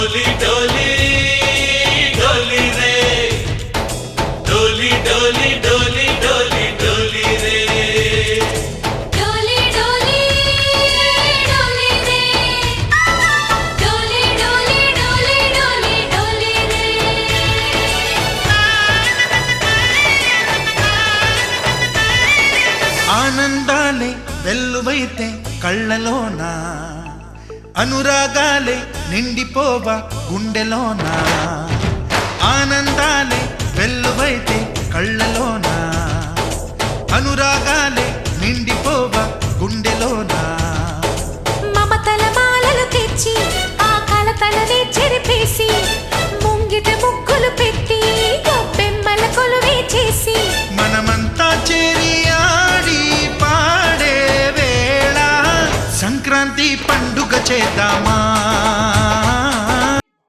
डोली डोली डोली रे डोली डोली डोली डोली डोली रे डोली डोली डोली रे डोली डोली डोली डोली डोली रे ఆనందాలే వెల్లువైతే కళ్ళలోనా అనురాగాలే నిండిపోవా గుండెలోనా ఆనందాలే వెల్లువైతే కళ్ళలోనా అనురాగాలే నిండిపోవా గుండెలోనా మమతల మాలలు తెచ్చి ఆ కలతలనే చెరిపేసి ముంగిట ముగ్గులు పెట్టి గొప్పెమ్మల కొలువే చేసి మనమంతా చేరి ఆడి పాడే వేళ సంక్రాంతి పండుగ చేద్దామా